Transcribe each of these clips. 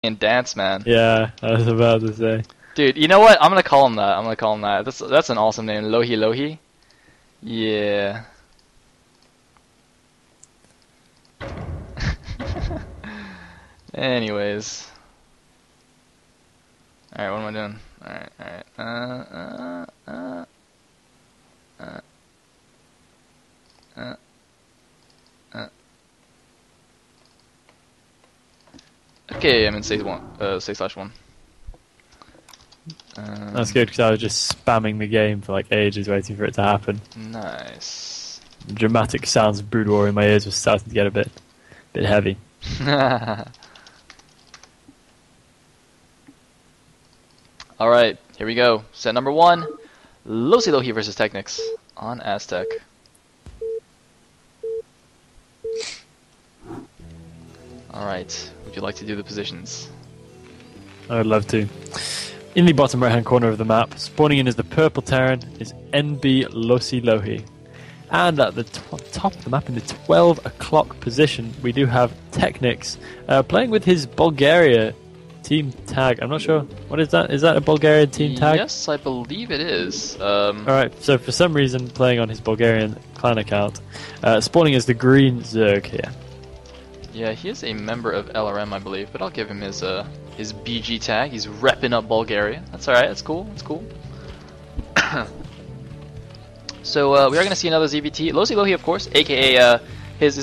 and dance, man. Yeah, I was about to say. Dude, you know what? I'm gonna call him that. That's an awesome name, Lossilohi. Yeah. Anyways. Alright, what am I doing? Okay, I'm in Say/1. That's good because I was just spamming the game for like ages waiting for it to happen. Nice. The dramatic sounds of Brood War in my ears was starting to get a bit heavy. Alright, here we go. Set number 1. Lossilohi versus TechnicS on Aztec. Alright, would you like to do the positions? I would love to. In the bottom right hand corner of the map, spawning in as the purple Terran is NB Lossilohi. And at the top of the map in the 12 o'clock position, we do have TechnicS playing with his Bulgaria team tag. I'm not sure. What is that? Is that a Bulgarian team tag? Yes, I believe it is. Alright, so for some reason, playing on his Bulgarian clan account, spawning as the green Zerg here. Yeah, he is a member of LRM, I believe, but I'll give him his BG tag. He's repping up Bulgaria. That's alright, that's cool, that's cool. So we are going to see another ZVT. Lossilohi, of course, aka his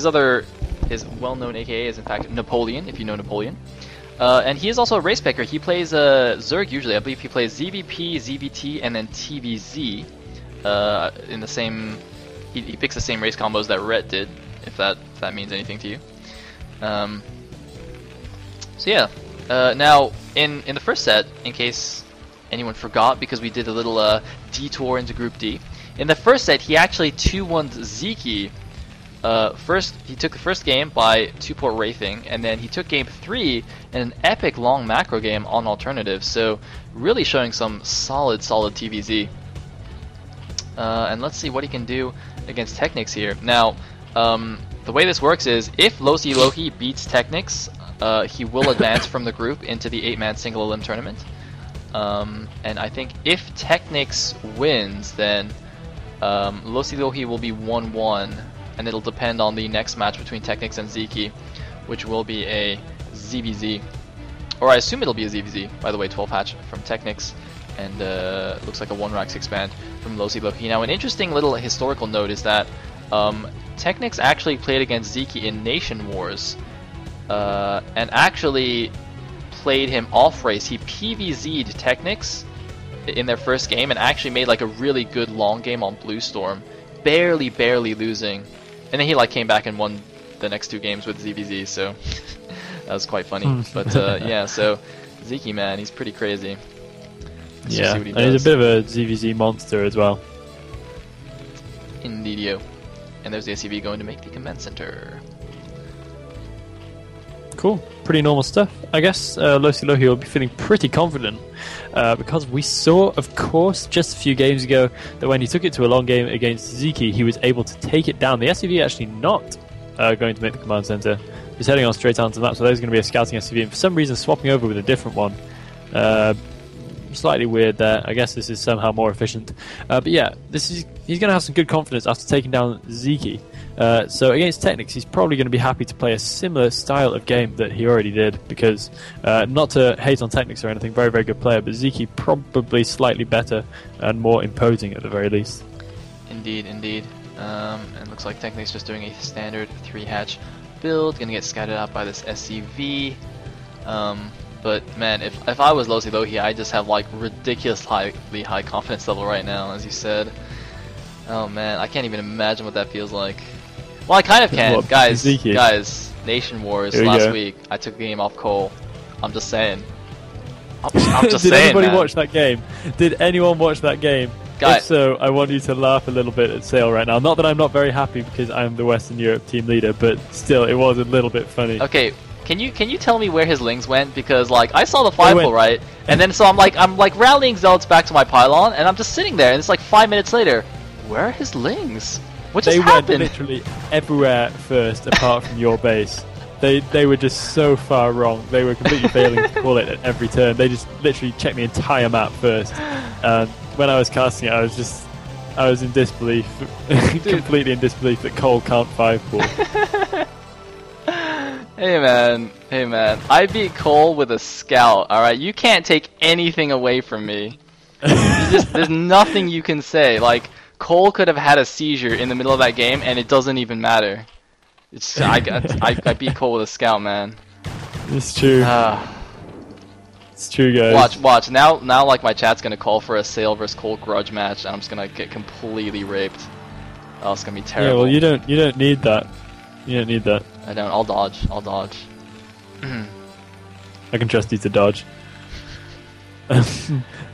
well-known aka is in fact Napoleon, if you know Napoleon. And he is also a race picker. He plays Zerg usually. I believe he plays ZVP, ZVT, and then TVZ in the same. He picks the same race combos that Rhett did, if that means anything to you. So yeah. Now in the first set, in case anyone forgot, because we did a little detour into Group D. In the first set, he actually 2-1'd Zeke. First, he took the first game by 2-port wraithing, and then he took game 3 in an epic long macro game on alternative. So really showing some solid TVZ. And let's see what he can do against TechnicS here. Now, the way this works is if Lossilohi beats TechnicS, he will advance from the group into the 8-man single elim tournament. And I think if TechnicS wins, then Lossilohi will be 1-1, and it'll depend on the next match between TechnicS and Zeke, which will be a ZVZ. Or I assume it'll be a ZVZ, by the way, 12 hatch from TechnicS, and looks like a 1-rack 6-band from Lossilohi. Now, an interesting little historical note is that TechnicS actually played against Zeke in Nation Wars, and actually played him off-race. He PVZ'd TechnicS in their first game and actually made like a really good long game on Blue Storm, barely losing, and then he like came back and won the next 2 games with ZVZ, so that was quite funny. But yeah, so Zeke, man, he's pretty crazy. Yeah, and he's a bit of a ZVZ monster as well. Indeedio. And there's the SCV going to make the command center. Cool, pretty normal stuff. I guess Lossilohi will be feeling pretty confident because we saw, of course, just a few games ago that when he took it to a long game against Zeke, he was able to take it down. The SCV actually not going to make the command center. He's heading on straight onto the map, so there's going to be a scouting SCV, and for some reason swapping over with a different one. Slightly weird there. I guess this is somehow more efficient. But yeah, he's going to have some good confidence after taking down Zeke. So against TechnicS, he's probably going to be happy to play a similar style of game that he already did, because not to hate on TechnicS or anything, very good player, but Zeke probably slightly better and more imposing at the very least. Indeed. And looks like TechnicS just doing a standard 3-hatch build, going to get scattered out by this SCV. But man, if I was Lossilohi, I just have like ridiculously high confidence level right now, as you said. Oh man, I can't even imagine what that feels like. Well, I kind of can. What, guys, Nation Wars last week, I took a game off Cole. I'm just saying. I'm just Did saying, anybody man. watch that game? Did anyone watch that game? Guy. If so, I want you to laugh a little bit at Sayle right now. Not that I'm not very happy because I'm the Western Europe team leader, but still, it was a little bit funny. Okay, can you tell me where his lings went? Because like I saw the 5-pull, right, and then so I'm like rallying zealots back to my pylon, and I'm just sitting there, and it's like 5 minutes later. Where are his lings? What just happened? They went literally everywhere first, apart from your base. they were just so far wrong. They were completely failing to call it at every turn. They just literally checked the entire map first. And when I was casting it, I was in disbelief, completely in disbelief that Cole can't 5-ball. Hey man, I beat Cole with a scout, alright? You can't take anything away from me. There's nothing you can say. Like, Cole could have had a seizure in the middle of that game and it doesn't even matter. I beat Cole with a scout, man. It's true. It's true, guys. Watch. Now like my chat's gonna call for a Sayle vs Cole grudge match and I'm just gonna get completely raped. Oh, it's gonna be terrible. Yeah, well you don't need that. You don't need that. I don't. I'll dodge. I can trust you to dodge.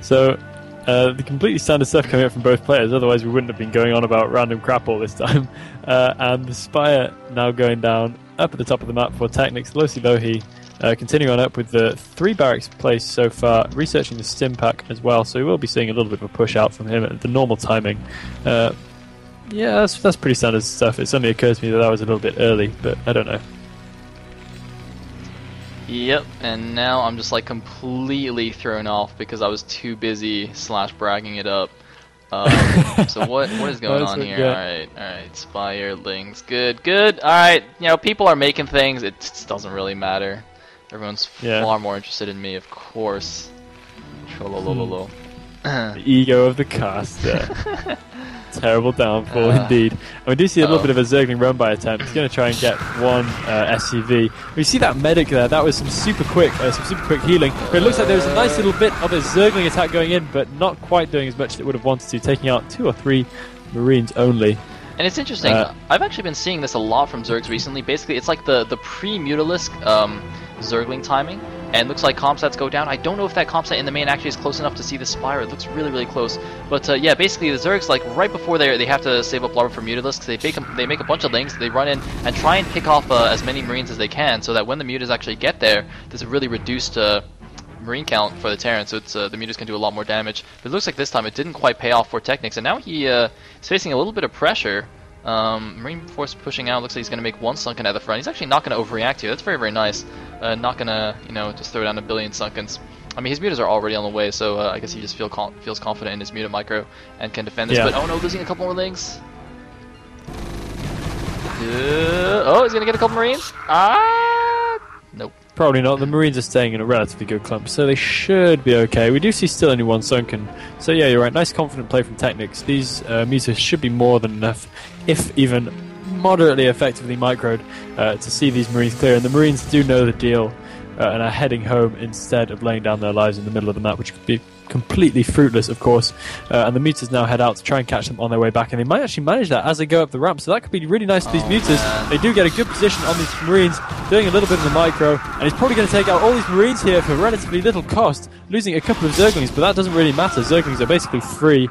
So, the completely standard stuff coming up from both players, otherwise we wouldn't have been going on about random crap all this time. And the Spire now going down up at the top of the map for TechnicS. Lossilohi continuing on up with the 3 barracks placed so far, researching the stim pack as well, so we will be seeing a little bit of a push out from him at the normal timing. Yeah, that's pretty standard stuff. It suddenly occurs to me that was a little bit early, but I don't know. Yep, and now I'm just like completely thrown off because I was too busy bragging it up. So what is going on here? Alright, Spire, Lings, good. Alright, people are making things, it just doesn't really matter. Everyone's far more interested in me, of course. The ego of the caster. Terrible downfall indeed. And we do see a little bit of a Zergling run by attempt. He's going to try and get one SCV. We see that medic there. That was some super quick healing. But it looks like there was a nice little bit of a Zergling attack going in, but not quite doing as much as it would have wanted to, taking out 2 or 3 Marines only. And it's interesting. I've actually been seeing this a lot from Zergs recently. Basically, it's like the pre-Mutalisk Zergling timing. And looks like comp stats go down. I don't know if that comp stat in the main actually is close enough to see the Spire. It looks really close. But yeah, basically the Zergs, like right before they have to save up larva for Mutalisks, they make a bunch of Lings, they run in and try and pick off as many Marines as they can, so that when the Mutas actually get there, there's a really reduced Marine count for the Terran, so it's the Mutas can do a lot more damage. But it looks like this time it didn't quite pay off for TechnicS, and now he is facing a little bit of pressure. Marine Force pushing out, looks like he's going to make 1 sunken at the front. He's actually not going to overreact here. That's very nice. Not going to, just throw down a billion sunkens. I mean, his mutas are already on the way, so I guess he just feels confident in his muta micro and can defend this. But oh no, losing a couple more Lings. Oh, he's going to get a couple Marines. Nope. Probably not. The Marines are staying in a relatively good clump, so they should be okay. We do see still only 1 sunken. So yeah, you're right. Nice confident play from TechnicS. These mutas should be more than enough, if even moderately effectively microed, to see these Marines clear. And the Marines do know the deal and are heading home instead of laying down their lives in the middle of the map, which could be completely fruitless, of course. And the mutas now head out to try and catch them on their way back, and they might actually manage that as they go up the ramp, so that could be really nice for these mutas. Man. They do get a good position on these Marines, doing a little bit of the micro, and he's probably going to take out all these Marines here for relatively little cost, losing a couple of Zerglings, but that doesn't really matter. Zerglings are basically free.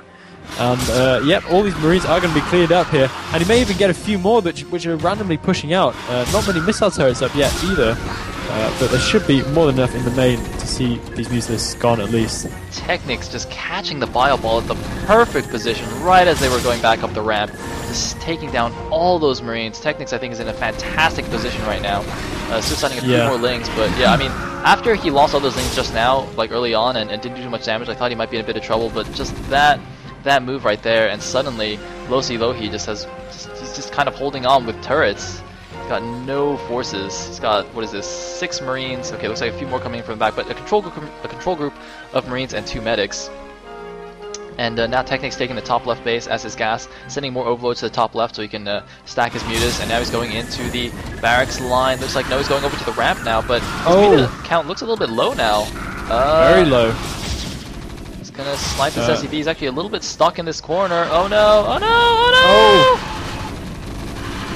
And yep, all these Marines are going to be cleared up here, and he may even get a few more which are randomly pushing out. Not many missile turrets up yet either, but there should be more than enough in the main to see these Mutalisks gone at least. TechnicS just catching the Bile Ball at the perfect position right as they were going back up the ramp, just taking down all those Marines. TechnicS, I think, is in a fantastic position right now. Still signing a few more Lings, but yeah, I mean, after he lost all those Lings just now, like early on, and didn't do too much damage, I thought he might be in a bit of trouble, but just that move right there, and suddenly Lossilohi he's just kind of holding on with turrets. He's got no forces. He's got, what is this, 6 Marines. Okay, looks like a few more coming from the back, but a control group of Marines and 2 medics. And now TechnicS taking the top left base as his gas, sending more overloads to the top left so he can stack his mutas, and now he's going into the barracks line. Looks like no, he's going over to the ramp now, but his muta count looks a little bit low now. Very low. Gonna snipe this SCV. He's actually a little bit stuck in this corner. Oh no! Oh no! Oh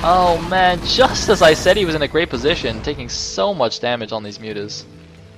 no! Oh man! Just as I said, he was in a great position, taking so much damage on these mutas.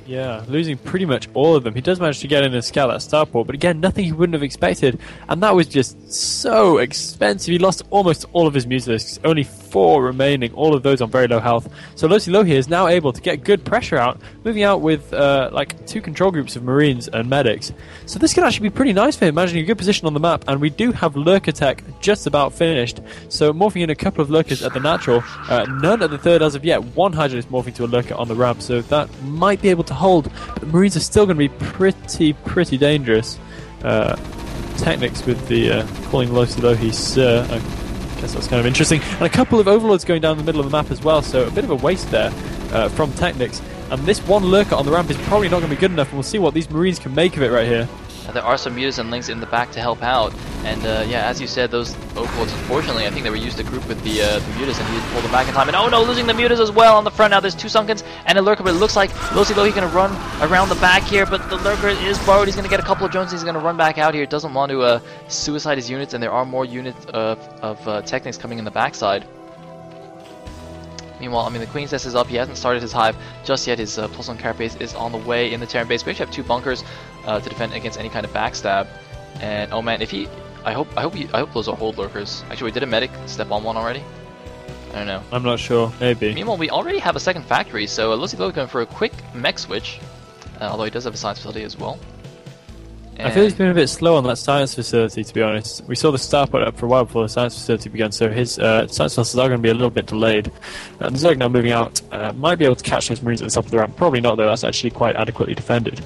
Yeah, losing pretty much all of them. He does manage to get in and scout that starport, but again, nothing he wouldn't have expected, and that was just so expensive. He lost almost all of his Mutalisks, only 4 remaining, all of those on very low health. So Lossilohi is now able to get good pressure out, moving out with like 2 control groups of Marines and medics. So this could actually be pretty nice for him, managing a good position on the map, and we do have Lurker Tech just about finished. So morphing in a couple of Lurkers at the natural, none at the third as of yet. One Hydralisk morphing to a Lurker on the ramp, so that might be able to hold, but the Marines are still going to be pretty dangerous. TechnicS with the calling Lossilohi sir. I guess that's kind of interesting. And a couple of Overlords going down the middle of the map as well, so a bit of a waste there from TechnicS. And this one Lurker on the ramp is probably not going to be good enough, and we'll see what these Marines can make of it right here. There are some mutas and links in the back to help out, and yeah, as you said, those Overlords, unfortunately, I think they were used to group with the mutas, and he didn't pull them back in time. And oh no, losing the mutas as well on the front. Now there's 2 Sunkens and a Lurker, but it looks like Lossilohi going to run around the back here, but the Lurker is borrowed. He's going to get a couple of drones. He's going to run back out here. Doesn't want to suicide his units, and there are more units of TechnicS coming in the backside. Meanwhile, I mean, the Queen's Nest is up. He hasn't started his hive just yet. His +1 carapace is on the way in the Terran base. We actually have 2 bunkers to defend against any kind of backstab. And oh man, if he, I hope those are hold lurkers. Actually, we did a medic step on one already. I don't know. I'm not sure. Maybe. Meanwhile, we already have a second factory, so Lossilohi going for a quick mech switch. Although he does have a science facility as well. I feel he's been a bit slow on that science facility, to be honest. We saw the starport up for a while before the science facility began, so his science facilities are going to be a little bit delayed. The Zerg now moving out might be able to catch those Marines at the top of the ramp. Probably not, though. That's actually quite adequately defended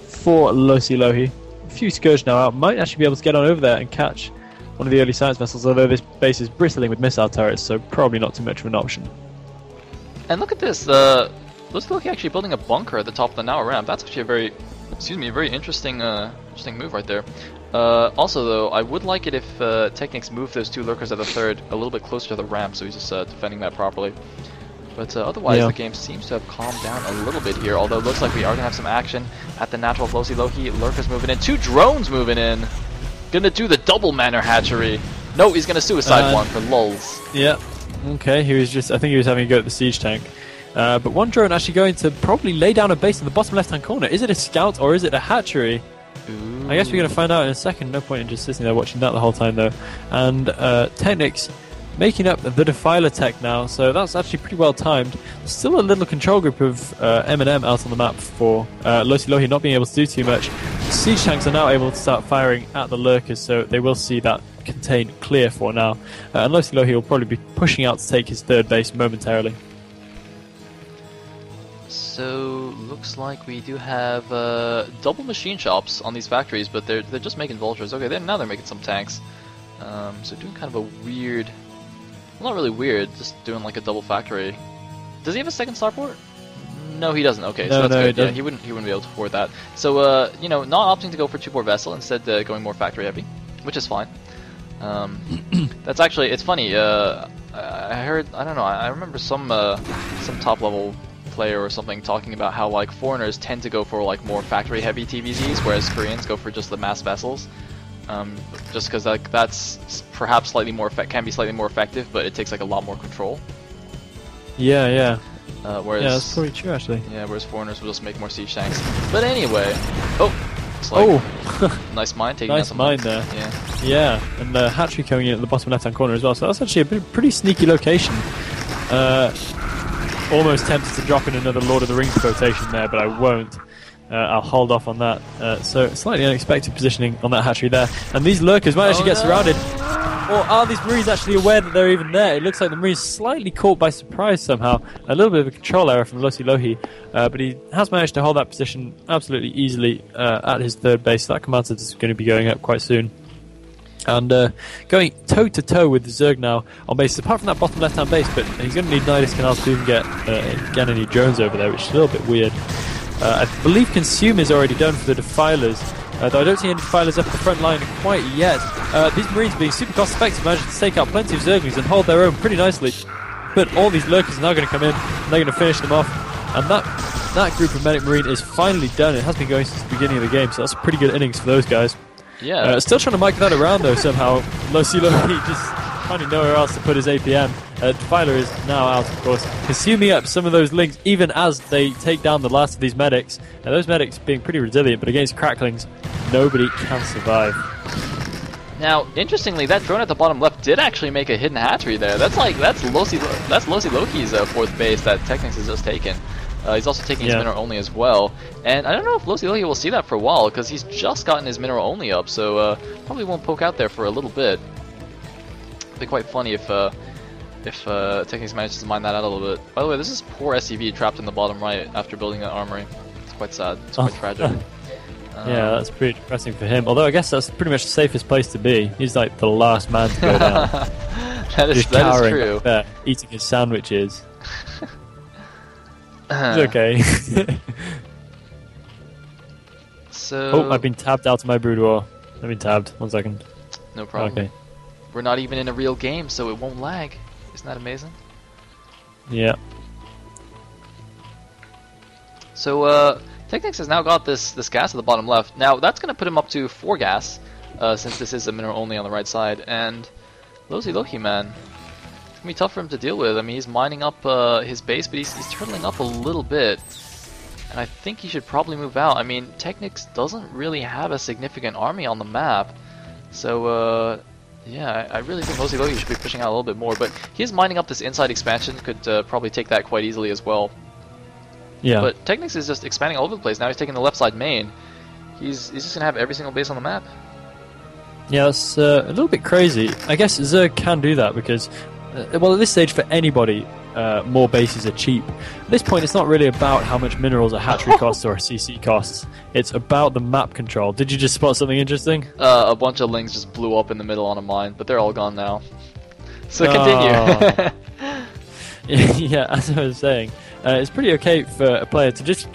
for Lossilohi. A few Scourge now out. Might actually be able to get on over there and catch one of the early science vessels, although this base is bristling with missile turrets, so probably not too much of an option. And look at this. Lossilohi actually building a bunker at the top of the Nao ramp. That's actually a very... a very interesting move right there. Also, though, I would like it if TechnicS moved those 2 lurkers at the third a little bit closer to the ramp, so he's just defending that properly. But otherwise, the game seems to have calmed down a little bit here, although it looks like we are going to have some action at the natural of Lossilohi. Lurkers moving in. 2 drones moving in. Gonna do the double manor hatchery. No, he's going to suicide one for lulz. Yeah. Okay, I think he was having a go at the siege tank. But one drone actually going to probably lay down a base in the bottom left-hand corner. Is it a scout or is it a hatchery? Ooh. I guess we're going to find out in a second. No point in just sitting there watching that the whole time, though. And TechnicS making up the Defiler tech now, so that's actually pretty well timed. Still a little control group of M&M out on the map for Lossilohi not being able to do too much. Siege tanks are now able to start firing at the lurkers, so they will see that contained clear for now. And Lossilohi will probably be pushing out to take his third base momentarily. So looks like we do have double machine shops on these factories, but they're just making vultures. Okay, now they're making some tanks. So doing kind of a weird, well, not really weird, just doing like a double factory. Does he have a second starport? No, he doesn't. Okay, so that's good. Yeah, he wouldn't be able to afford that. So you know, not opting to go for 2-port vessel, instead going more factory heavy, which is fine. That's actually, it's funny. I heard, I don't know, I remember some top level player or something talking about how like foreigners tend to go for like more factory heavy TVZs, whereas Koreans go for just the mass vessels, just because like that's perhaps slightly more can be slightly more effective, but it takes like a lot more control. Yeah. Whereas, yeah, that's probably true actually. Yeah, whereas foreigners will just make more siege tanks. But anyway, nice mine taking nice out some mine there. Yeah, and the hatchery coming in at the bottom left-hand corner as well. So that's actually a pretty sneaky location. Almost tempted to drop in another Lord of the Rings quotation there, but I won't. I'll hold off on that. So slightly unexpected positioning on that hatchery there. And these lurkers might actually get surrounded. Or are these Marines actually aware that they're even there? It looks like the Marines slightly caught by surprise somehow. A little bit of a control error from Lossilohi, but he has managed to hold that position absolutely easily at his third base. That command center is going to be going up quite soon. And going toe-to-toe with the Zerg now on base, apart from that bottom left-hand base, but he's going to need Nidus Canals to even get any drones over there, which is a little bit weird. I believe Consume is already done for the Defilers, though I don't see any Defilers up the front line quite yet. These Marines being super cost-effective managed to take out plenty of Zerglings and hold their own pretty nicely. But all these Lurkers are now going to come in, and they're going to finish them off. And that group of Medic Marine is finally done. It has been going since the beginning of the game, so that's a pretty good innings for those guys. Yeah. Still trying to mic that around though somehow. Lossilohi just finding nowhere else to put his APM. Defiler is now out, of course, consuming up some of those links even as they take down the last of these medics. Those medics being pretty resilient, but against cracklings, nobody can survive. Now, interestingly, that drone at the bottom left did actually make a hidden hatchery there. That's Lossilohi's fourth base that TechnicS has just taken. He's also taking his mineral only as well, and I don't know if Lossilohi will see that for a while because he's just gotten his mineral only up, so probably won't poke out there for a little bit. It'd be quite funny if TechnicS manages to mine that out a little bit. By the way, this is poor SCV trapped in the bottom right after building that armory. It's quite sad. It's quite tragic. Yeah, that's pretty depressing for him. Although I guess that's pretty much the safest place to be. He's like the last man to go down. that is true. There, eating his sandwiches. It's okay. So. Oh, I've been tabbed out of my boudoir. I've been tabbed. 1 second. No problem. Okay. We're not even in a real game, so it won't lag. Isn't that amazing? Yeah. So, TechnicS has now got this gas at the bottom left. Now, that's going to put him up to 4 gas, since this is a mineral only on the right side. And Lossilohi, man, it's going to be tough for him to deal with. I mean, he's mining up his base, but he's turtling up a little bit. And I think he should probably move out. I mean, TechnicS doesn't really have a significant army on the map. So, yeah, I really think Lossilohi should be pushing out a little bit more. But he's mining up this inside expansion, could probably take that quite easily as well. Yeah. But TechnicS is just expanding all over the place. Now he's taking the left side main. He's just going to have every single base on the map. Yeah, that's a little bit crazy. I guess Zerg can do that because, well, at this stage for anybody, more bases are cheap. At this point, it's not really about how much minerals a hatchery costs or a CC costs. It's about the map control. Did you just spot something interesting? A bunch of lings just blew up in the middle on a mine, but they're all gone now. So continue. Yeah, as I was saying, it's pretty okay for a player to just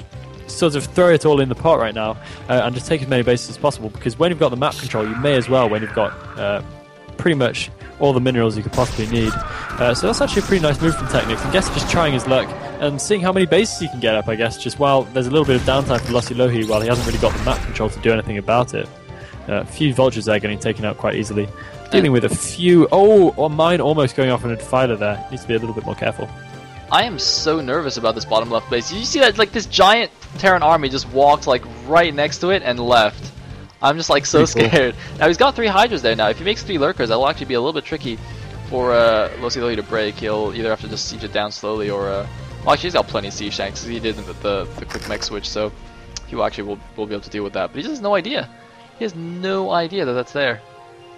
sort of throw it all in the pot right now and just take as many bases as possible, because when you've got the map control, you may as well when you've got pretty much all the minerals you could possibly need. So that's actually a pretty nice move from TechnicS. I guess just trying his luck and seeing how many bases he can get up, I guess, just while there's a little bit of downtime for Lossilohi while he hasn't really got the map control to do anything about it. A few vultures there getting taken out quite easily. Dealing with a few... Oh, or mine almost going off on a defiler there. Needs to be a little bit more careful. I am so nervous about this bottom left base. Did you see that? Like, this giant Terran army just walked, like, right next to it and left. I'm just, like, so scared. Now, he's got 3 Hydras there now. If he makes 3 Lurkers, that'll actually be a little bit tricky for Lossilohi to break. He'll either have to just siege it down slowly or... well, actually, he's got plenty of siege tanks. He did the quick mech switch, so he will actually will be able to deal with that. But he just has no idea. He has no idea that that's there.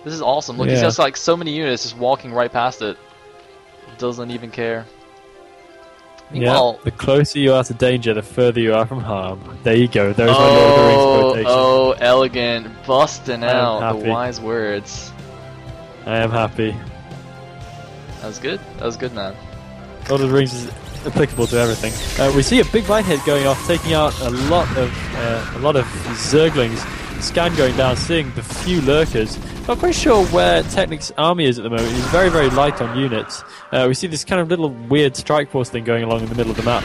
This is awesome. Look, he's just, like, so many units just walking right past it. Doesn't even care. Meanwhile, yeah, the closer you are to danger, the further you are from harm. There you go. There's my Lord of the Rings quotation. Oh, elegant. Busting out the wise words. I am happy. That was good. That was good, man. Lord of the Rings is applicable to everything. We see a big mine hit going off, taking out a lot of Zerglings. Scan going down, seeing the few lurkers. Not quite sure where TechnicS' army is at the moment. He's very, very light on units. We see this kind of little weird strike force thing going along in the middle of the map.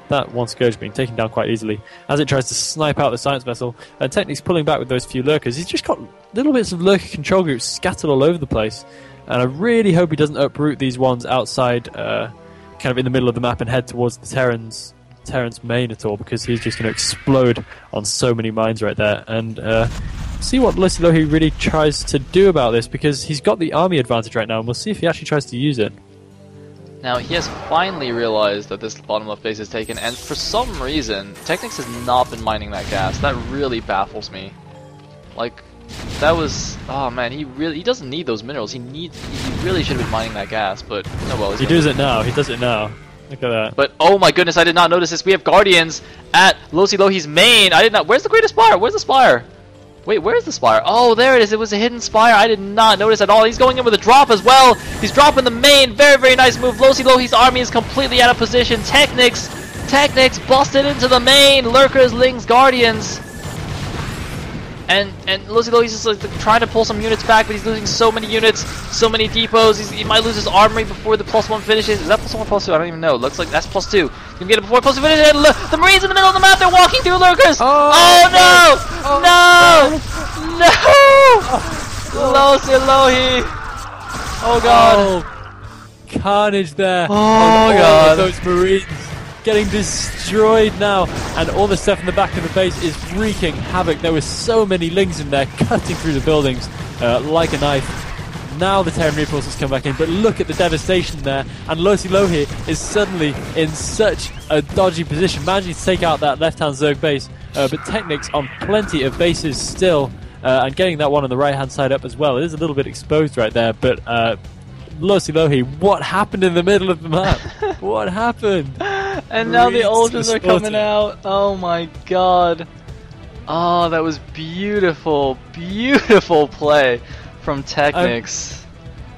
That one Scourge being taken down quite easily as it tries to snipe out the science vessel. And TechnicS pulling back with those few lurkers. He's just got little bits of lurker control groups scattered all over the place. And I really hope he doesn't uproot these ones outside, kind of in the middle of the map and head towards the Terran's main at all, because he's just going to explode on so many mines right there. And see what Lossilohi really tries to do about this, because he's got the army advantage right now, and we'll see if he actually tries to use it. Now, he has finally realized that this bottom left base is taken, and for some reason, TechnicS has not been mining that gas. That really baffles me. Like, that was... Oh man, he doesn't need those minerals. He really should have been mining that gas, but no, well, he does it now. He does it now. Look at that. But oh my goodness, I did not notice this. We have Guardians at Lossilohi's main. I did not... Where's the greatest spire? Where's the spire? Wait, where's the spire? Oh, there it is. It was a hidden spire. I did not notice at all. He's going in with a drop as well. He's dropping the main. Very, very nice move. Lossilohi's army is completely out of position. TechnicS busted into the main. Lurkers, Lings, Guardians. And Lossilohi's just like trying to pull some units back, but he's losing so many units, so many depots. He might lose his armory before the +1 finishes. Is that +1 or +2? I don't even know. Looks like that's +2. You can get it before +2 finishes. And the Marines in the middle of the map, they're walking through lurkers. Oh no! No! Lossilohi! Oh god! Oh, carnage there! Oh god! Those Marines getting destroyed now, and all the stuff in the back of the base is wreaking havoc. There were so many Lings in there cutting through the buildings. like a knife. Now the Terran reinforcements come back in, but look at the devastation there, and Lossilohi is suddenly in such a dodgy position, managing to take out that left-hand Zerg base, but TechnicS on plenty of bases still, and getting that one on the right-hand side up as well. It is a little bit exposed right there, but Lossilohi, what happened in the middle of the map? What happened? And now the ultras are coming out. Oh my god. Oh, that was beautiful, beautiful play from TechnicS.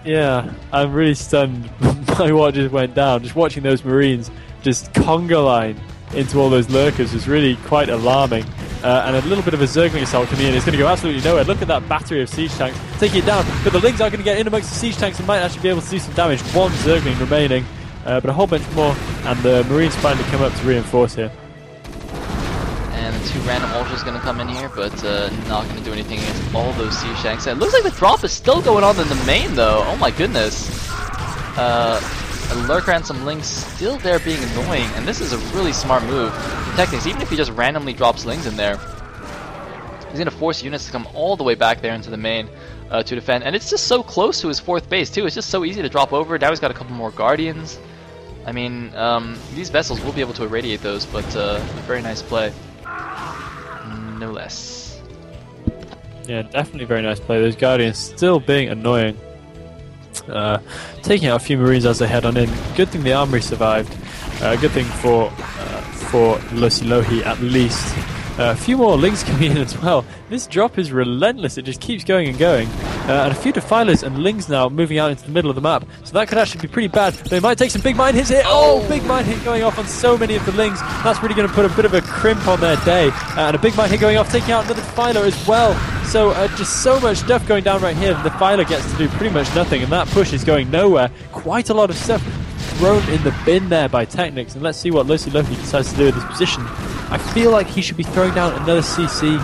Yeah, I'm really stunned by what just went down. Just watching those Marines just conga line into all those lurkers was really quite alarming. And a little bit of a Zergling assault coming in. It's going to go absolutely nowhere. Look at that battery of siege tanks taking it down. But the Lings are going to get in amongst the siege tanks and might actually be able to do some damage. One Zergling remaining, but a whole bunch more. And the Marines finally come up to reinforce here. And the 2 random ultras going to come in here, but not going to do anything against all those siege tanks. And it looks like the drop is still going on in the main, though. Oh my goodness. A lurker and some Lings still there being annoying, and this is a really smart move from TechnicS. Even if he just randomly drops Lings in there, he's going to force units to come all the way back there into the main to defend. And it's just so close to his 4th base, too. It's just so easy to drop over. Now he's got a couple more Guardians. I mean, these vessels will be able to irradiate those, but very nice play. No less. Yeah, definitely very nice play. Those Guardians still being annoying. Taking out a few Marines as they head on in. Good thing the armory survived. Good thing for Lossilohi at least. A few more Lings coming in as well. This drop is relentless. It just keeps going and going. And a few Defilers and Lings now moving out into the middle of the map. So that could actually be pretty bad. They might take some big mine hits here. Oh, big mine hit going off on so many of the Lings. That's really going to put a bit of a crimp on their day. And a big mine hit going off, taking out another Defiler as well. So just so much stuff going down right here. The Defiler gets to do pretty much nothing. And that push is going nowhere. Quite a lot of stuff thrown in the bin there by TechnicS. And let's see what Lossilohi decides to do with this position. I feel like he should be throwing down another CC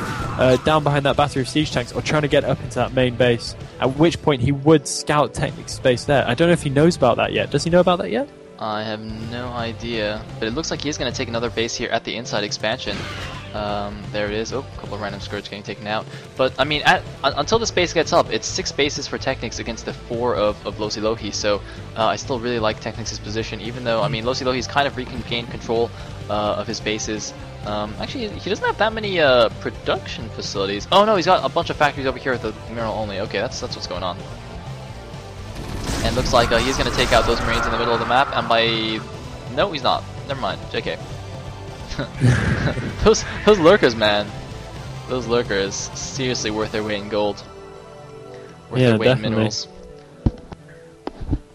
down behind that battery of siege tanks, or trying to get up into that main base, at which point he would scout TechnicS space there. I don't know if he knows about that yet. Does he know about that yet? I have no idea, but it looks like he's going to take another base here at the inside expansion. There it is. Oh, a couple of random skirts getting taken out. But, I mean, until this base gets up, it's 6 bases for TechnicS against the 4 of Lossilohi, so I still really like TechnicS' position, even though, I mean, Lossilohi's kind of regained control of his bases. Actually, he doesn't have that many production facilities. Oh no, he's got a bunch of factories over here at the mineral only. Okay, that's what's going on. And looks like he's going to take out those Marines in the middle of the map, and by... No, he's not. Never mind. JK. those lurkers, man. Those lurkers, seriously worth their weight in gold. Worth their weight in minerals.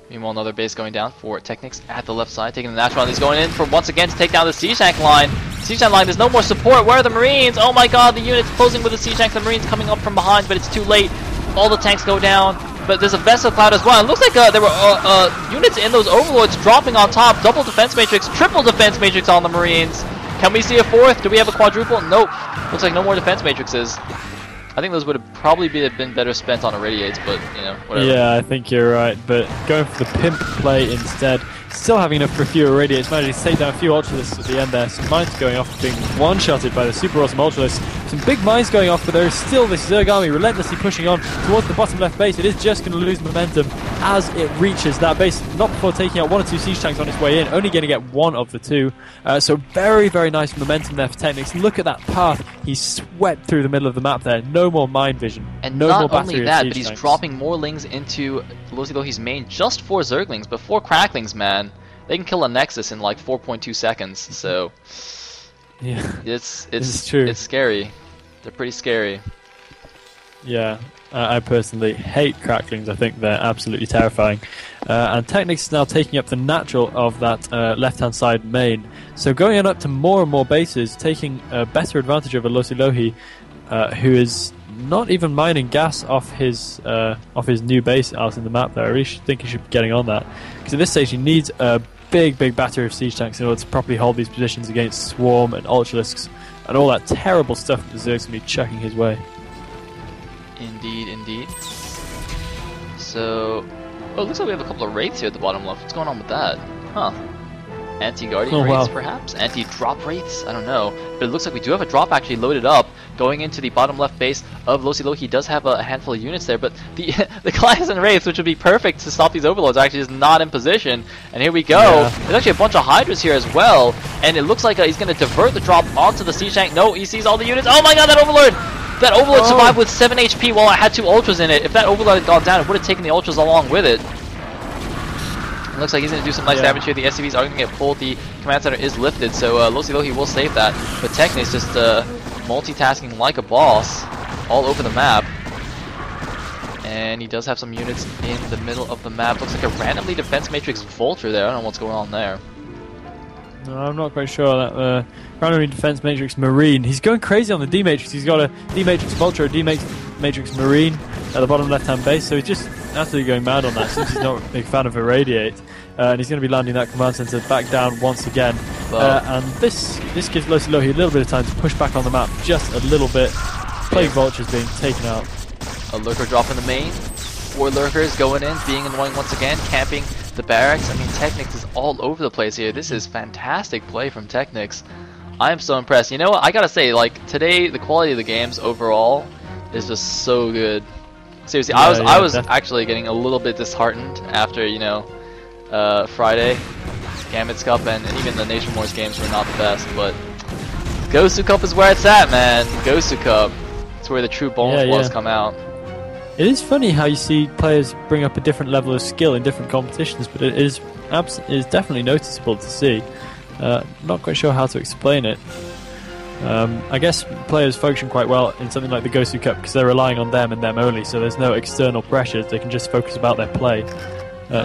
Meanwhile, another base going down for TechnicS at the left side, taking the natural, and he's going in for once again to take down the siege tank line. Siege tank line, there's no more support. Where are the Marines? Oh my god, the unit's closing with the siege tanks. The Marines coming up from behind, but it's too late. All the tanks go down, but there's a vessel cloud as well. It looks like there were units in those overlords dropping on top. Double defense matrix, triple defense matrix on the Marines. Can we see a 4th? Do we have a quadruple? Nope. Looks like no more defense matrices. I think those would have probably been better spent on irradiates, but, you know, whatever. Yeah, I think you're right, but going for the pimp play instead. Still having enough for a few irradiates, managing to take down a few ultralists at the end there. Some mines going off, being one-shotted by the super awesome ultralists. Some big mines going off, but there is still this Zerg army relentlessly pushing on towards the bottom left base. It is just going to lose momentum as it reaches that base, not before taking out 1 or 2 siege tanks on its way in, only going to get 1 of the 2. So very, very nice momentum there for TechnicS. Look at that path. He swept through the middle of the map there. No more mine vision. And no not more battery only that, of siege but he's tanks. dropping more Lings into Lossilohi's main, just 4 Zerglings, but 4 Cracklings, man. They can kill a Nexus in like 4.2 seconds, so yeah, it's true. It's scary. They're pretty scary. Yeah, I personally hate cracklings. I think they're absolutely terrifying. And TechnicS is now taking up the natural of that left-hand side main. So going on up to more and more bases, taking better advantage over Lossilohi, who is not even mining gas off his new base out in the map there. I really think he should be getting on that, because at this stage he needs a big battery of siege tanks in order to properly hold these positions against Swarm and Ultralisks and all that terrible stuff that the Zerg's going to be chucking his way. Indeed. So, oh, it looks like we have a couple of wraiths here at the bottom left. What's going on with that? Huh. Anti-Guardian Wraiths, perhaps? Anti-Drop Wraiths? I don't know. But it looks like we do have a drop actually loaded up, going into the bottom left base of Lossilohi. He does have a handful of units there, but the the Goliaths and Wraiths, which would be perfect to stop these Overlords, actually is not in position. And here we go. Yeah. There's actually a bunch of Hydras here as well, and it looks like he's going to divert the drop onto the Siege Tank. No, he sees all the units. Oh my god, that Overlord! That Overlord survived with 7 HP while I had 2 Ultras in it. If that Overlord had gone down, it would have taken the Ultras along with it. It looks like he's going to do some nice damage here. The SCVs are going to get pulled. The command center is lifted, so Lossilohi will save that. But TechnicS just multitasking like a boss all over the map. And he does have some units in the middle of the map. Looks like a randomly defense matrix Vulture there. I don't know what's going on there. No, I'm not quite sure. That randomly defense matrix Marine. He's going crazy on the D matrix. He's got a D matrix Vulture, a D matrix Marine at the bottom left-hand base. So he's just absolutely going mad on that since he's not a big fan of Irradiate. And he's going to be landing that command center back down once again. And this gives Lossilohi a little bit of time to push back on the map just a little bit. Plague Vultures being taken out. A Lurker drop in the main. 4 Lurkers going in, being annoying once again, camping the barracks. I mean, TechnicS is all over the place here. This is fantastic play from TechnicS. I am so impressed. You know what? I gotta say, like, today, the quality of the games overall is just so good. Seriously, I was actually getting a little bit disheartened after, you know, Friday, Gambit's Cup, and even the Nation Wars games were not the best, but Gosu Cup is where it's at, man. Gosu Cup. It's where the true bones come out. It is funny how you see players bring up a different level of skill in different competitions, but it is definitely noticeable to see. Not quite sure how to explain it. I guess players function quite well in something like the Gosu Cup because they're relying on them and them only, so there's no external pressures. They can just focus about their play.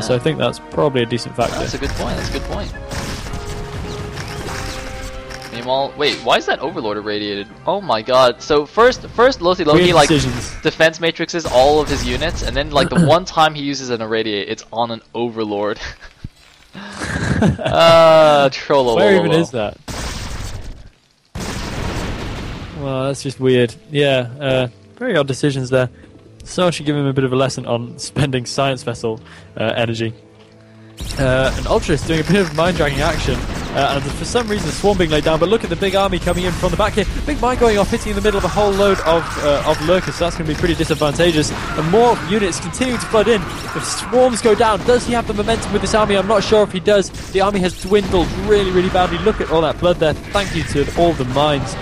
So I think that's probably a decent factor. That's a good point. That's a good point. Meanwhile, wait, why is that Overlord irradiated? Oh my god. So first Lossilohi like defense matrixes all of his units, and then like the one time he uses an irradiate, it's on an Overlord. Troll. Where even is that? Well, that's just weird. Yeah, very odd decisions there. So I should give him a bit of a lesson on spending Science Vessel energy. And Ultra is doing a bit of mind-dragging action, and for some reason the Swarm being laid down, but look at the big army coming in from the back here. Big mine going off, hitting in the middle of a whole load of Lurkers, so that's going to be pretty disadvantageous. And more units continuing to flood in. If Swarms go down, does he have the momentum with this army? I'm not sure if he does. The army has dwindled really, really badly. Look at all that blood there. Thank you to all the mines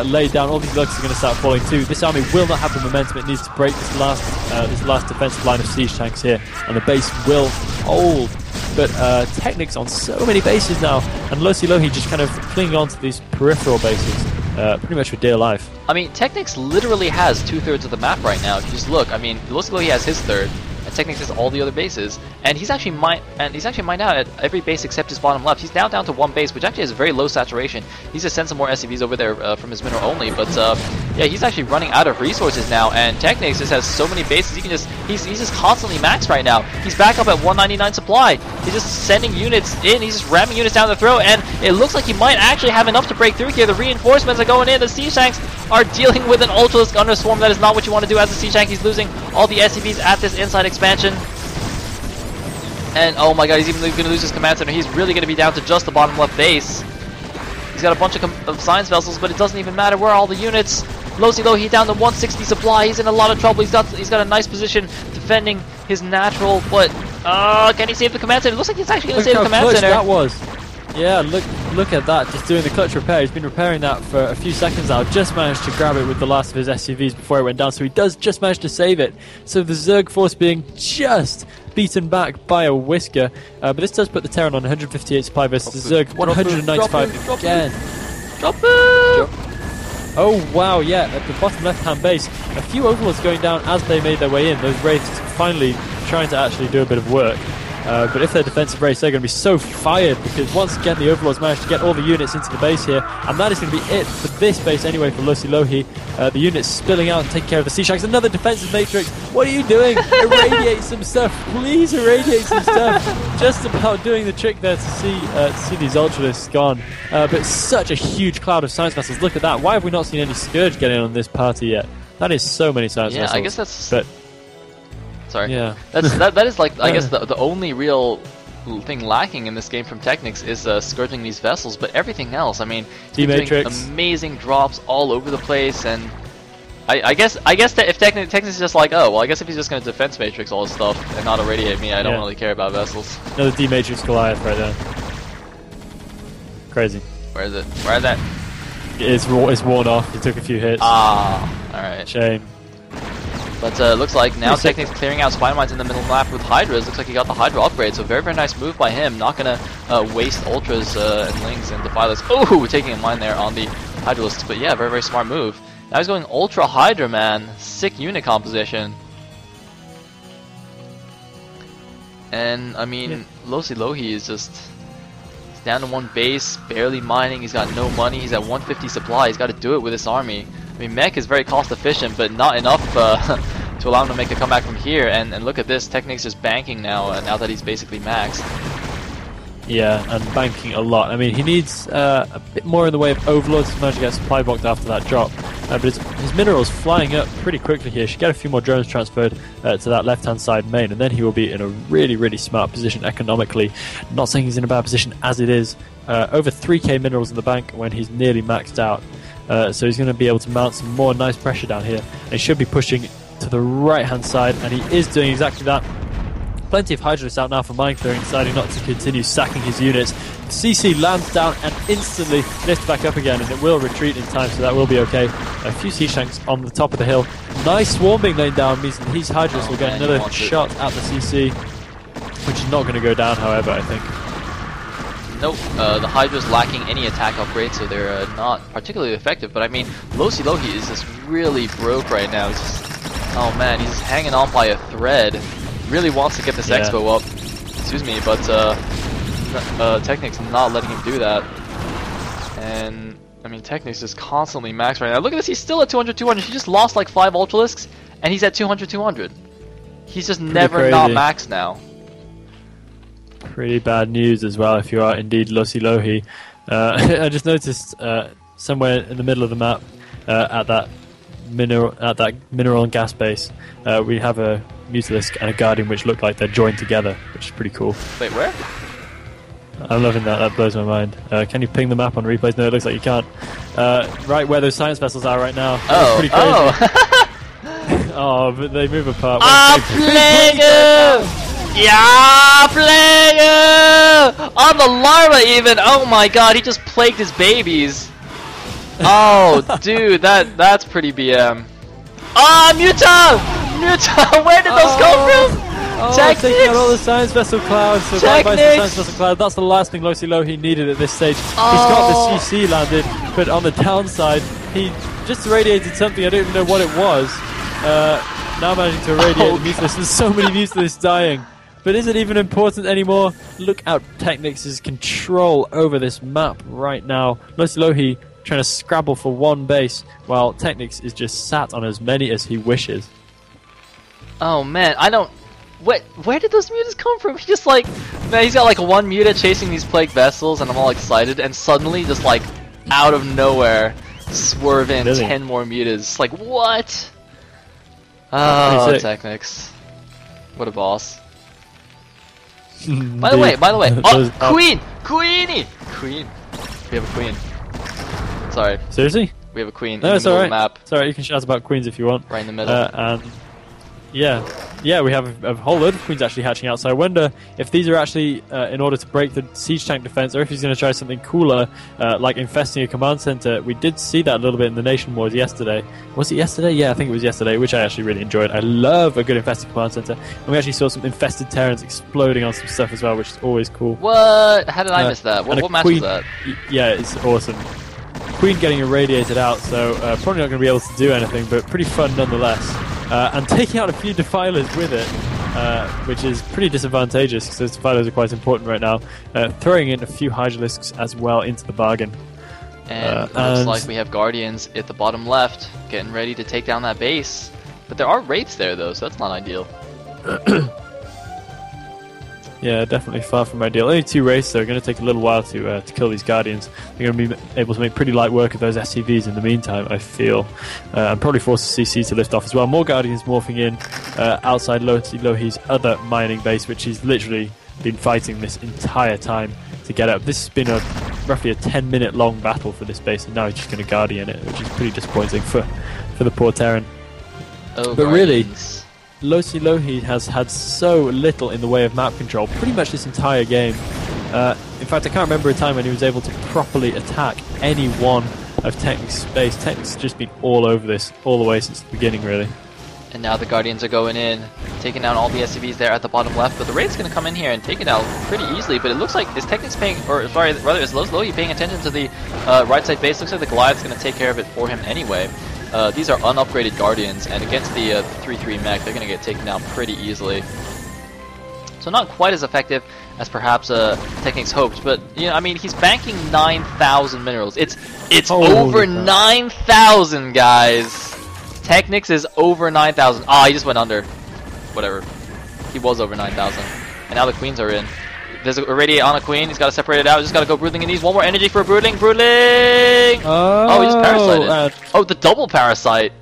laid down. All these Lurkers are going to start falling too. This army will not have the momentum. It needs to break this last defensive line of siege tanks here, and the base will hold. But TechnicS on so many bases now, and Lossilohi just kind of clinging on to these peripheral bases pretty much for dear life. I mean, TechnicS literally has 2/3 of the map right now. If you just look, I mean, Lossilohi has his third, and TechnicS has all the other bases, and he's actually mined out at every base except his bottom left. He's now down to 1 base, which actually has very low saturation. He's just sent some more SCVs over there from his mineral only, but yeah, he's actually running out of resources now, and TechnicS just has so many bases. He's just constantly maxed right now. He's back up at 199 supply. He's just sending units in. He's just ramming units down the throat, and it looks like he might actually have enough to break through here. The reinforcements are going in. The siege tanks are dealing with an Ultralisk Gunner Swarm. That is not what you want to do as a siege tank. He's losing all the SCVs at this inside expansion. And oh my god, he's even going to lose his command center. He's really going to be down to just the bottom left base. He's got a bunch of science vessels, but it doesn't even matter. Where are all the units? Lossilohi down to 160 supply. He's in a lot of trouble. He's got a nice position defending his natural, but can he save the command center? It looks like he's actually going to save the command center. That was. Yeah, look at that, just doing the clutch repair. He's been repairing that for a few seconds now. Just managed to grab it with the last of his SCVs before it went down, so he does just manage to save it. So the Zerg force being just beaten back by a whisker, but this does put the Terran on 158 supply versus the Zerg 195 again. Drop it! Oh wow, yeah, at the bottom left-hand base, a few Overlords going down as they made their way in. Those Wraiths finally trying to actually do a bit of work. But if they're defensive race, they're going to be so fired because once again the Overlords managed to get all the units into the base here, and that is going to be it for this base anyway for Lossilohi. The units spilling out and taking care of the Sea Shanks. Another defensive matrix. What are you doing? Irradiate some stuff. Please irradiate some stuff. Just about doing the trick there to see these Ultralisks gone. But such a huge cloud of science vessels. Look at that. Why have we not seen any Scourge getting on this party yet? That is so many science vessels. Yeah, I guess that's... Sorry. Yeah. That is like, I guess, the only real thing lacking in this game from TechnicS is skirting these vessels, but everything else, I mean, he's doing amazing drops all over the place, and I guess that if TechnicS is just like, oh, well, I guess if he's just going to defense matrix all his stuff and not irradiate me, I don't really care about vessels. Another D-matrix Goliath right there. Crazy. Where is it? Where is that? It's worn off. He took a few hits. Ah, alright. Shame. But looks like now TechnicS clearing out Spider Mines in the middle of the map with Hydras. Looks like he got the Hydra upgrade, so very, very nice move by him. Not going to waste Ultras and Lings and Defilers. Oh, taking a mine there on the Hydralisks, but yeah, very, very smart move. Now he's going Ultra Hydra, man. Sick unit composition. And, I mean, Lossilohi is just down to one base, barely mining. He's got no money. He's at 150 supply. He's got to do it with this army. I mean, mech is very cost efficient, but not enough to allow him to make a comeback from here. And look at this. TechnicS just banking now, now that he's basically maxed. Yeah, and banking a lot. I mean, he needs a bit more in the way of overloads to manage to get supply blocked after that drop. But his minerals flying up pretty quickly here. Should get a few more drones transferred to that left-hand side main, and then he will be in a really, really smart position economically. Not saying he's in a bad position as it is. Over 3k minerals in the bank when he's nearly maxed out. So he's going to be able to mount some more nice pressure down here. And he should be pushing to the right-hand side, and he is doing exactly that. Plenty of Hydralists out now for mine clearing, deciding not to continue sacking his units. CC lands down and instantly lifts back up again, and it will retreat in time, so that will be okay. A few siege tanks on the top of the hill. Nice swarm being laid down means that these Hydralists will get another shot at the CC, which is not going to go down, however, I think. Nope, the Hydra's lacking any attack upgrades, so they're not particularly effective. But I mean, Lossilohi is just really broke right now. He's just, oh man, he's just hanging on by a thread. Really wants to get this expo up. Excuse me, but TechnicS not letting him do that. And I mean, TechnicS is constantly maxed right now. Look at this, he's still at 200-200. He just lost like 5 Ultralisks, and he's at 200-200. He's just never not maxed now. Pretty bad news as well if you are indeed Lossilohi. I just noticed somewhere in the middle of the map at that mineral and gas base, we have a Mutalisk and a Guardian which look like they're joined together, which is pretty cool. Wait, where? I'm loving that. That blows my mind. Can you ping the map on replays? No, it looks like you can't. Right where those science vessels are right now. Oh, pretty crazy. Oh, but they move apart. Plague! Yeah, Plague! On the larva even! Oh my god, he just plagued his babies. Oh, dude, that's pretty BM. Ah, Muta! Muta! Where did those go from? Taking out all the science vessel clouds. So bye-bye to the science vessel cloud. That's the last thing Lossilohi needed at this stage. He's got the CC landed, but on the downside, he just irradiated something. I don't even know what it was. Now managing to irradiate the Mutalisk. There's so many Mutalisks dying. But is it even important anymore? Look at TechnicS' control over this map right now. Lossilohi trying to scrabble for one base, while TechnicS is just sat on as many as he wishes. Oh man, I don't... Where did those mutas come from? He just like... Man, he's got like one muta chasing these plague vessels, and I'm all excited, and suddenly, just like, out of nowhere, swerve in 10 more mutas. Like, what? Oh, TechnicS. What a boss. By the way, oh, Queen! Queenie! Queen. We have a queen. Sorry. Seriously? We have a queen no, in the middle of the map. It's alright, you can shout about queens if you want. Right in the middle. And yeah, we have a whole load of queens actually hatching out, so I wonder if these are actually in order to break the siege tank defense, or if he's going to try something cooler, like infesting a command center. We did see that a little bit in the Nation Wars yesterday. Was it yesterday? Yeah, I think it was yesterday, which I actually really enjoyed. I love a good infested command center, and we actually saw some infested Terrans exploding on some stuff as well, which is always cool. What? How did I miss that? What match was that? Yeah, it's awesome. Queen getting irradiated out, so probably not going to be able to do anything, but pretty fun nonetheless. And taking out a few Defilers with it, which is pretty disadvantageous because those Defilers are quite important right now. Throwing in a few Hydralisks as well into the bargain. And looks like we have Guardians at the bottom left, getting ready to take down that base. But there are Wraiths there though, so that's not ideal. Yeah, definitely far from ideal. Only 2 Wraiths, so it's going to take a little while to kill these Guardians. They're going to be able to make pretty light work of those SCVs in the meantime, I feel. And probably force the CC to lift off as well. More Guardians morphing in outside Lossilohi's other mining base, which is literally been fighting this entire time to get up. This has been roughly a 10-minute long battle for this base, and now he's just going to Guardian it, which is pretty disappointing for the poor Terran. Oh, but really, Guardians. Lossilohi has had so little in the way of map control pretty much this entire game. In fact, I can't remember a time when he was able to properly attack any one of TechnicS' base. TechnicS has just been all over this all the way since the beginning, really. And now the Guardians are going in, taking down all the SCVs there at the bottom left, but the Raid's going to come in here and take it out pretty easily, but it looks like, is TechnicS paying, or sorry, rather is Lossilohi paying attention to the right side base? Looks like the Goliath's going to take care of it for him anyway. These are unupgraded Guardians, and against the 3-3 mech, they're going to get taken down pretty easily. So not quite as effective as perhaps TechnicS hoped, but you know, I mean, he's banking 9,000 minerals. It's over 9,000, guys. TechnicS is over 9,000. Ah, he just went under. Whatever. He was over 9,000, and now the queens are in. There's already on a queen. He's got to separate it out. Just got to go broodling. He needs one more energy for broodling. Broodling. Oh, he just parasited. Oh, the double parasite.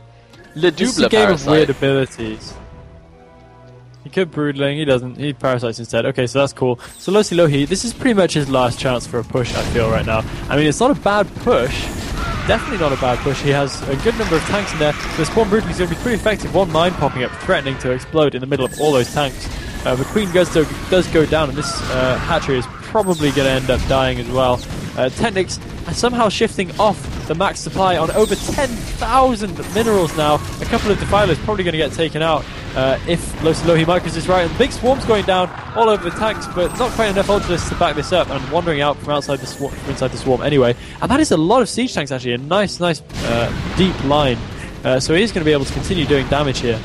Le This is double a game parasite. of weird abilities. He could broodling, he doesn't, he parasites instead. Okay, so that's cool. So Lossilohi, this is pretty much his last chance for a push, I feel, right now. I mean, it's not a bad push. Definitely not a bad push. He has a good number of tanks in there. The spawn broodling is going to be pretty effective. One mine popping up, threatening to explode in the middle of all those tanks. The queen does go down, and this hatchery is probably going to end up dying as well. TechnicS somehow shifting off the max supply on over 10,000 minerals now. A couple of defilers probably going to get taken out if Lossilohi micros is right. And big swarms going down all over the tanks, but not quite enough ultimates to back this up, and wandering out from outside the swarm, from inside the swarm anyway. And that is a lot of siege tanks, actually. A nice deep line. So he is going to be able to continue doing damage here.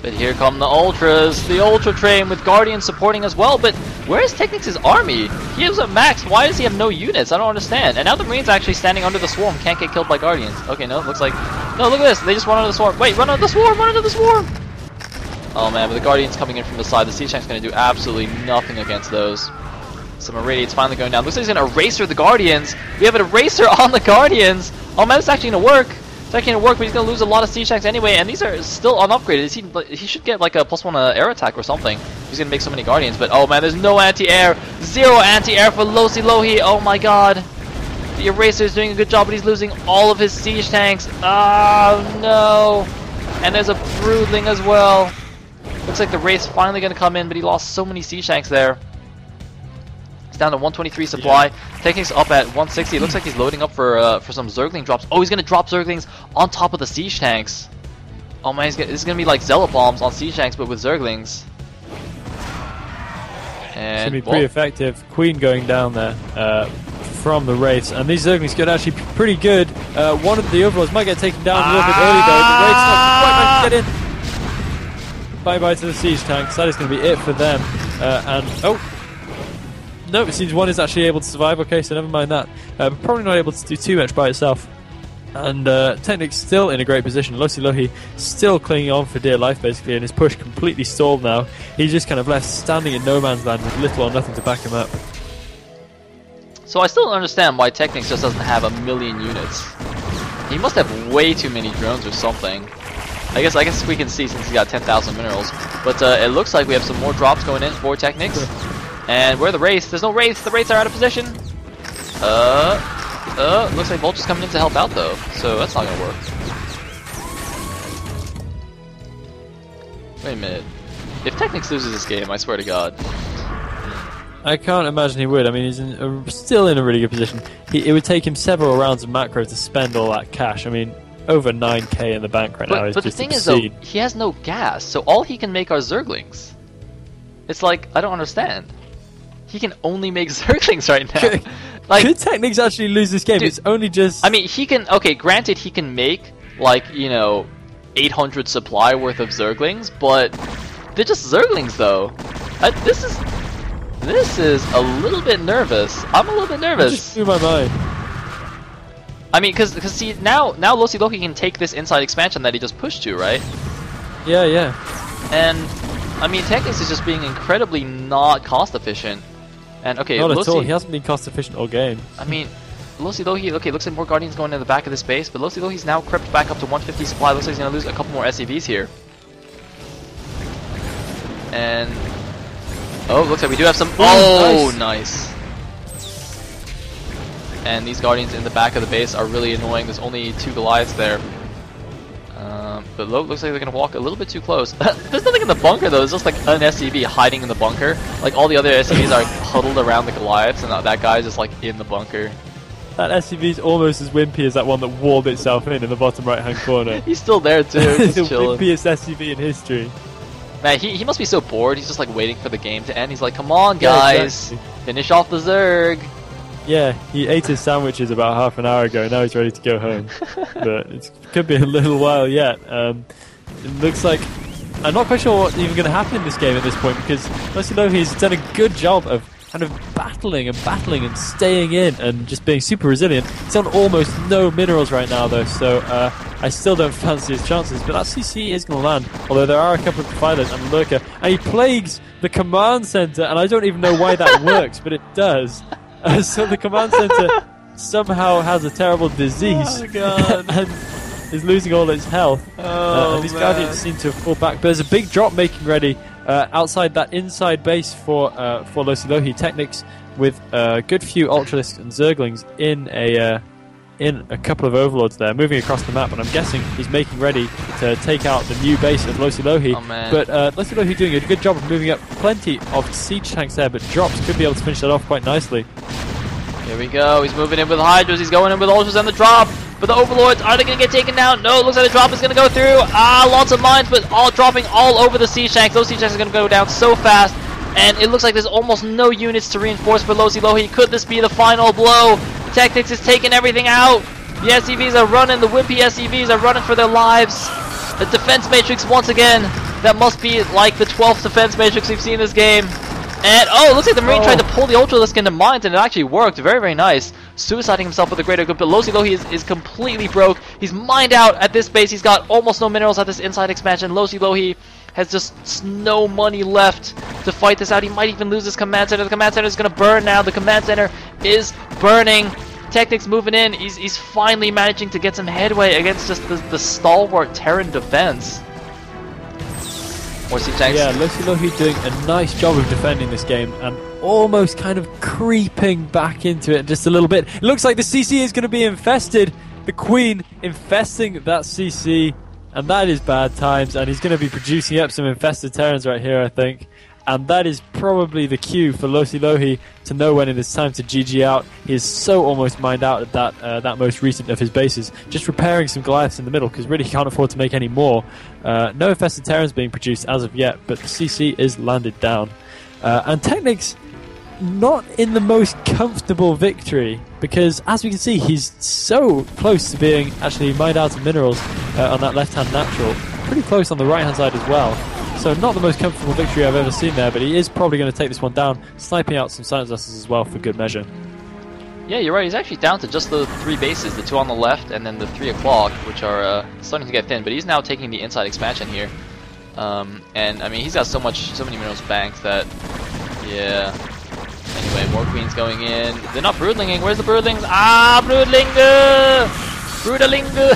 But here come the Ultras, the Ultra train with Guardians supporting as well, but where's TechnicS' army? He is at max, why does he have no units? I don't understand. And now the Marines actually standing under the swarm, can't get killed by Guardians. Okay, no, looks like... No, look at this, they just run under the swarm. Wait, run under the swarm, run under the swarm! Oh man, but the Guardians coming in from the side, the Siege Tank's going to do absolutely nothing against those. Some Irradiate's finally going down. Looks like he's going to eraser the Guardians. We have an eraser on the Guardians! Oh man, it's actually going to work! It's actually going to work, but he's going to lose a lot of siege tanks anyway, and these are still unupgraded. He should get like a +1 air attack or something. He's going to make so many Guardians, but oh man, there's no anti-air. Zero anti-air for Lossilohi. Oh my god. The Eraser is doing a good job, but he's losing all of his siege tanks. Oh no. And there's a Broodling as well. Looks like the Wraith's finally going to come in, but he lost so many siege tanks there. He's down to 123 supply. Yeah. TechnicS up at 160. It looks like he's loading up for some Zergling drops. Oh, he's going to drop Zerglings on top of the siege tanks. Oh man, this is going to be like Zealot bombs on siege tanks, but with Zerglings. And it's going to be pretty effective. Queen going down there from the Wraiths, and these Zerglings could actually be pretty good. One of the Overlords might get taken down a little bit early though. The Wraiths not quite managed to get in. Bye-bye to the siege tanks. That is going to be it for them. And oh. No, it seems one is actually able to survive. Okay, so never mind that. Probably not able to do too much by itself. And TechnicS still in a great position. Lossilohi still clinging on for dear life, basically, and his push completely stalled now. He's just kind of left standing in no man's land with little or nothing to back him up. So I still don't understand why TechnicS just doesn't have 1,000,000 units. He must have way too many drones or something. I guess we can see since he got 10,000 minerals. But it looks like we have some more drops going in for TechnicS. Sure. And where are the Wraiths? There's no Wraiths. The Wraiths are out of position. Looks like Vulture's coming in to help out though, so that's not gonna work. Wait a minute. If TechnicS loses this game, I swear to God. I can't imagine he would. I mean, he's still in a really good position. It would take him several rounds of macro to spend all that cash. I mean, over 9k in the bank right now is but just the thing obscene. is though, he has no gas, so all he can make are Zerglings. It's like, I don't understand. He can only make Zerglings right now. Like, could TechnicS actually lose this game? Dude, it's only just... I mean, he can... Okay, granted, he can make, like, you know, 800 supply worth of Zerglings, but they're just Zerglings, though. This is a little bit nervous. I'm a little bit nervous. It just blew my mind. I mean, because see, now Lossilohi can take this inside expansion that he just pushed to, right? Yeah, yeah. And, I mean, TechnicS is just being incredibly not cost-efficient. And okay, not at all. He hasn't been cost efficient all game. I mean, Lossilohi, okay, looks like more Guardians going in the back of this base, but Lossilohi's now crept back up to 150 supply. Looks like he's going to lose a couple more SCVs here. And Oh, looks like we do have some. Ooh, Oh, nice. And these Guardians in the back of the base are really annoying. There's only 2 Goliaths there. But looks like they're going to walk a little bit too close. There's nothing in the bunker though. There's just like an SCV hiding in the bunker. Like all the other SCVs are huddled around the Goliaths, and that guy's just like in the bunker. That SCV is almost as wimpy as that one that walled itself in the bottom right-hand corner. He's still there too. It's the Just chilling. wimpiest SCV in history. Man, he must be so bored. He's just like waiting for the game to end. He's like, come on, Yeah, guys, exactly. finish off the Zerg. Yeah, he ate his sandwiches about half an hour ago. Now he's ready to go home. But it could be a little while yet. It looks like I'm not quite sure what's even going to happen in this game at this point, because Lossilohi's done a good job of kind of battling and staying in and just being super resilient. He's on almost no minerals right now though, so I still don't fancy his chances. But that CC is going to land, although there are a couple of defilers and a lurker, and he plagues the command center, and I don't even know why that works, but it does. So the command center somehow has a terrible disease. Oh god. And is losing all its health. And these man. Guardians seem to have pulled back. But there's a big drop making ready outside that inside base for Lossilohi. TechnicS with a good few Ultralisks and Zerglings in a couple of Overlords there, moving across the map, and I'm guessing he's making ready to take out the new base of Lossilohi. Oh, man. But Lossilohi doing a good job of moving up plenty of siege tanks there, but drops could be able to finish that off quite nicely. Here we go. He's moving in with Hydras. He's going in with Ultras and the drop. But the Overlords, are they going to get taken down? No, it looks like the drop is going to go through. Lots of mines, but all dropping all over the siege tanks. Those siege tanks are going to go down so fast. And it looks like there's almost no units to reinforce for Lossilohi. Could this be the final blow? TechnicS is taking everything out. The SCVs are running. The wimpy SCVs are running for their lives. The defense matrix once again. That must be like the 12th defense matrix we've seen this game. And it looks like the Marine tried to pull the Ultralisk into mines, and it actually worked. Very, very nice. Suiciding himself with a greater good, but Lossilohi is completely broke. He's mined out at this base. He's got almost no minerals at this inside expansion. Lossilohi has just no money left to fight this out. He might even lose his command center. The command center is going to burn now. The command center is burning. TechnicS moving in. He's finally managing to get some headway against just the stalwart Terran defense. More siege tanks. Yeah, Lossilohi doing a nice job of defending this game and almost kind of creeping back into it just a little bit. It looks like the CC is going to be infested. The Queen infesting that CC, and that is bad times, and he's going to be producing up some infested Terrans right here, I think. And that is probably the cue for Lossilohi to know when it is time to GG out. He is so almost mined out at that most recent of his bases. Just repairing some Goliaths in the middle, because really he can't afford to make any more. No infested Terrans being produced as of yet, but the CC is landed down. And TechnicS not in the most comfortable victory, because as we can see, he's so close to being actually mined out of minerals on that left-hand natural. Pretty close on the right-hand side as well. So not the most comfortable victory I've ever seen there, but he is probably going to take this one down, sniping out some silence vessels as well for good measure. Yeah, you're right. He's actually down to just the 3 bases, the 2 on the left and then the 3 o'clock, which are starting to get thin. But he's now taking the inside expansion here, and I mean he's got so many minerals banked that, yeah. Anyway, more queens going in. They're not broodlinging. Where's the broodlings? Broodlinger! Broodlinger!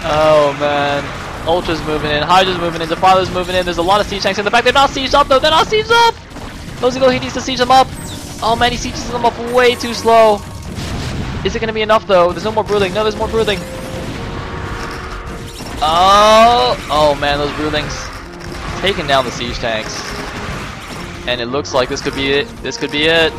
Oh man. Ultra's moving in, Hydra's moving in, Defiler's moving in. There's a lot of siege tanks in the back. They're not sieged up though. They're not sieged up. Lossilohi needs to siege them up. Oh man, he sieges them up way too slow. Is it going to be enough though? There's no more broodling. No, there's more broodling. Oh man, those broodlings taking down the siege tanks. And it looks like this could be it. This could be it.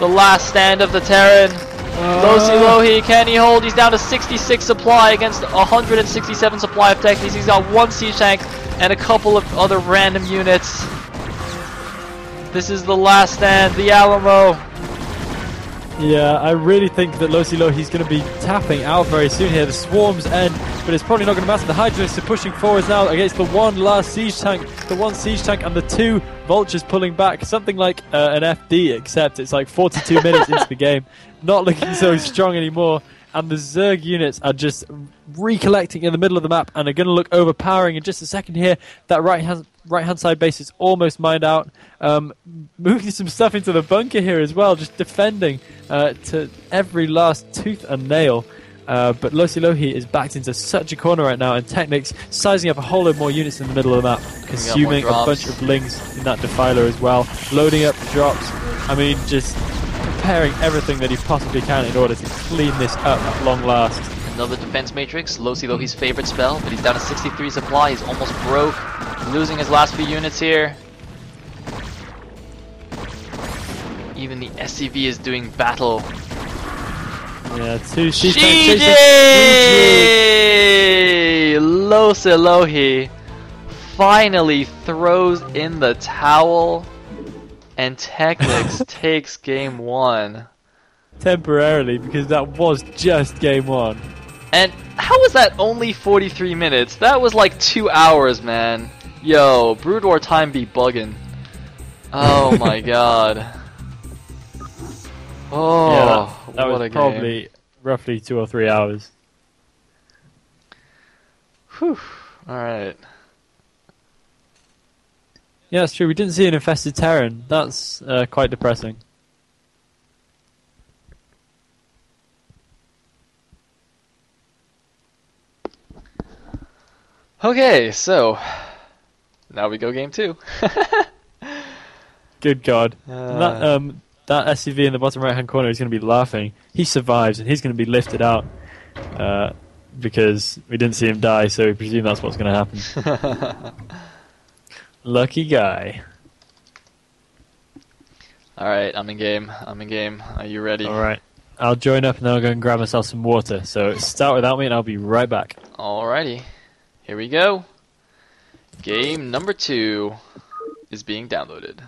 The last stand of the Terran. Lossilohi, can he hold? He's down to 66 supply against 167 supply of TechnicS. He's got 1 siege tank and a couple of other random units. This is the last stand, the Alamo. Yeah, I really think that Lossilohi's going to be tapping out very soon here. The swarms end, but it's probably not going to matter. The Hydralists are pushing forwards now against the 1 last siege tank, the 1 siege tank and the 2 vultures pulling back. Something like an FD, except it's like 42 minutes into the game. Not looking so strong anymore. And the Zerg units are just recollecting in the middle of the map and are going to look overpowering in just a second here. That right-hand side base is almost mined out. Moving some stuff into the bunker here as well, just defending to every last tooth and nail. But Lossilohi is backed into such a corner right now, and TechnicS sizing up a whole load more units in the middle of the map, consuming a bunch of links in that defiler as well, loading up drops. I mean, just preparing everything that he possibly can in order to clean this up at long last. Another defense matrix, Lossilohi's favorite spell, but he's down to 63 supply. He's almost broke, losing his last few units here. Even the SCV is doing battle. Yeah, two GG! Lossilohi finally throws in the towel, and TechnicS takes game 1. Temporarily, because that was just game 1. And how was that only 43 minutes? That was like 2 hours, man. Yo, Brood War time be bugging. Oh my god. Oh, yeah, that what was a probably game. roughly 2 or 3 hours. Whew. Alright. Yeah, that's true. We didn't see an infested Terran. That's quite depressing. Okay, so now we go game 2. Good God. That SCV in the bottom right hand corner is going to be laughing. He survives and he's going to be lifted out because we didn't see him die, so we presume that's what's going to happen. Lucky guy. Alright, I'm in game. Are you ready? Alright. I'll join up and then I'll go and grab myself some water. So start without me and I'll be right back. Alrighty. Here we go. Game number 2 is being downloaded.